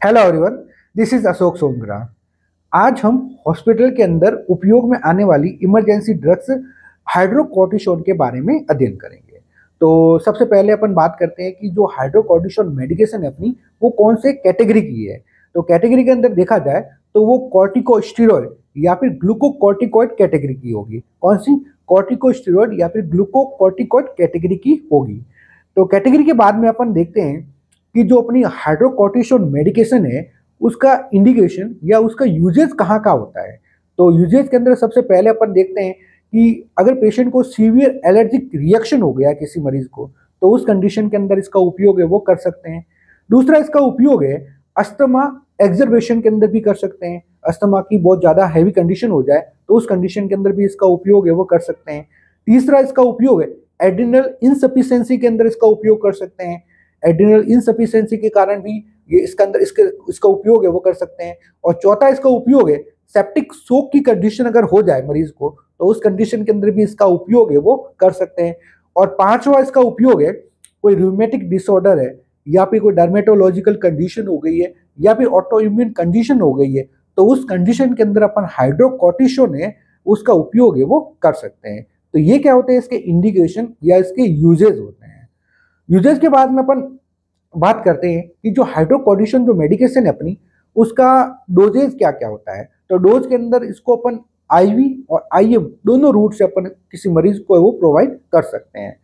Hello everyone, this is Ashok Somgra. आज हम hospital के अंदर उपयोग में आने वाली इमरजेंसी ड्रग्स हाइड्रोकोर्टिसोन के बारे में अध्ययन करेंगे। तो सबसे पहले अपन बात करते हैं कि जो हाइड्रोकोर्टिसोन मेडिकेशन है अपनी, वो कौन से कैटेगरी की है। तो कैटेगरी के अंदर देखा जाए तो वो कॉर्टिकोस्टेरॉइड या फिर ग्लूकोकॉर्टिकॉइड कैटेगरी की होगी। कौन सी? कॉर्टिकोस्टेरॉइड या फिर ग्लूकोकॉर्टिकॉइड कैटेगरी की होगी। तो कैटेगरी के बाद में अपन देखते हैं कि जो अपनी हाइड्रोकोर्टिसोन मेडिकेशन है उसका इंडिकेशन या उसका यूजेज कहाँ का होता है। तो यूजेज के अंदर सबसे पहले अपन देखते हैं कि अगर पेशेंट को सीवियर एलर्जिक रिएक्शन हो गया किसी मरीज को, तो उस कंडीशन के अंदर इसका उपयोग है वो कर सकते हैं। दूसरा इसका उपयोग है अस्थमा एग्जर्वेशन के अंदर भी कर सकते हैं। अस्थमा की बहुत ज़्यादा हैवी कंडीशन हो जाए तो उस कंडीशन के अंदर भी इसका उपयोग है वो कर सकते हैं। तीसरा इसका उपयोग है एड्रिनल इनसफिशिएंसी के अंदर इसका उपयोग कर सकते हैं। एड्रिनल इनसफिशिएंसी के कारण भी ये इसका अंदर इसका उपयोग है वो कर सकते हैं। और चौथा इसका उपयोग है सेप्टिक शोक की कंडीशन अगर हो जाए मरीज को, तो उस कंडीशन के अंदर भी इसका उपयोग है वो कर सकते हैं। और पांचवा इसका उपयोग है कोई रूमेटिक डिसऑर्डर है या फिर कोई डर्मेटोलॉजिकल कंडीशन हो गई है या फिर ऑटो इम्यून कंडीशन हो गई है, तो उस कंडीशन के अंदर अपन हाइड्रोकोर्टिसोन है उसका उपयोग है वो कर सकते हैं। तो ये क्या होते हैं, इसके इंडिकेशन या इसके यूजेज होते हैं। यूजेस के बाद में अपन बात करते हैं कि जो हाइड्रोकोर्टिसोन जो मेडिकेशन है अपनी, उसका डोजेज क्या क्या होता है। तो डोज के अंदर इसको अपन आईवी और आईएम दोनों रूट से अपन किसी मरीज को वो प्रोवाइड कर सकते हैं।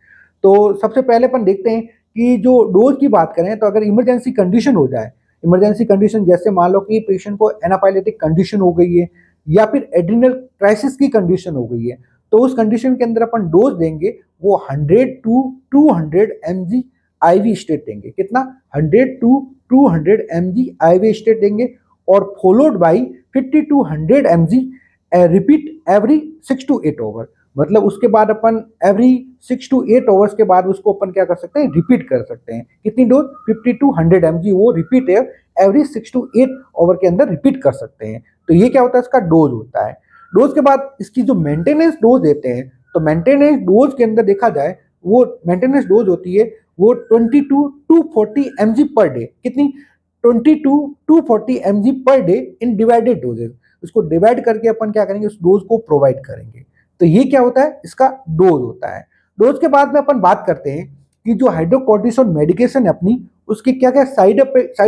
तो सबसे पहले अपन देखते हैं कि जो डोज की बात करें तो अगर इमरजेंसी कंडीशन हो जाए, इमरजेंसी कंडीशन जैसे मान लो कि पेशेंट को एनापाइलेटिक कंडीशन हो गई है या फिर एड्रिनल क्राइसिस की कंडीशन हो गई है, तो उस कंडीशन के अंदर अपन डोज देंगे वो 100 टू 200 mg आईवी स्टेट देंगे। कितना? 100 टू 200 mg आईवी स्टेट देंगे और followed by 50 to 100 mg repeat every 6 to 8 hour. मतलब उसके बाद अपन एवरी 6 टू 8 आवर्स के बाद उसको अपन क्या कर सकते हैं, रिपीट कर सकते हैं। कितनी डोज? 50 टू 100 mg वो रिपीट है एवरी 6 टू 8 आवर के अंदर रिपीट कर सकते हैं। तो ये क्या होता है, इसका डोज होता है। डोज के बाद इसकी जो मेंटेनेंस डोज देते हैं, तो मेंटेनेंस डोज के अंदर देखा जाए वो मेंटेनेंस डोज होती है वो 22 टू 40 mg पर डे। कितनी? 22 to 40 mg per day in divided doses. उसको डिवाइड करके अपन क्या करेंगे, उस डोज को प्रोवाइड करेंगे। तो ये क्या होता है, इसका डोज होता है। डोज के बाद में अपन बात करते हैं कि जो हाइड्रोकोर्टिसोन मेडिकेशन है अपनी, उसके क्या क्या साइड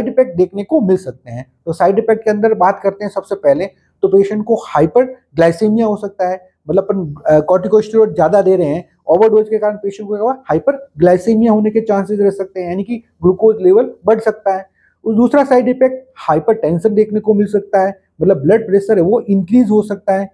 इफेक्ट देखने को मिल सकते हैं। तो साइड इफेक्ट के अंदर बात करते हैं सबसे पहले तो पेशेंट को हाइपर ग्लाइसेमिया हो सकता है। मतलब अपन कॉर्टिकोस्टेरॉइड ज्यादा दे रहे हैं, ओवरडोज के कारण पेशेंट को हाइपर ग्लाइसेमिया होने के चांसेस रह सकते हैं, यानी कि ग्लूकोज लेवल बढ़ सकता है। और दूसरा साइड इफेक्ट हाइपर टेंशन देखने को मिल सकता है, मतलब ब्लड प्रेशर है वो इंक्रीज हो सकता है।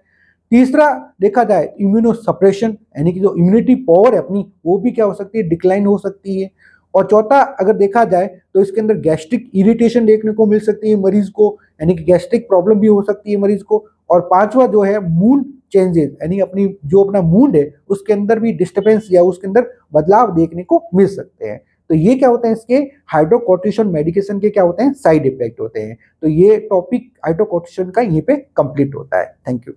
तीसरा देखा जाए इम्यूनो सप्रेशन, यानी कि जो इम्यूनिटी पावर है अपनी वो भी क्या हो सकती है, डिक्लाइन हो सकती है। और चौथा अगर देखा जाए तो इसके अंदर गैस्ट्रिक इरिटेशन देखने को मिल सकती है मरीज को, यानी कि गैस्ट्रिक प्रॉब्लम भी हो सकती है मरीज को। और पांचवा जो है मूड चेंजेस, यानी अपनी जो अपना मूड है उसके अंदर भी डिस्टर्बेंस या उसके अंदर बदलाव देखने को मिल सकते हैं। तो ये क्या होते हैं, इसके हाइड्रोकोर्टिसोन मेडिकेशन के क्या होते हैं, साइड इफेक्ट होते हैं। तो ये टॉपिक हाइड्रोकोर्टिसोन का यहीं पे कंप्लीट होता है। Thank you.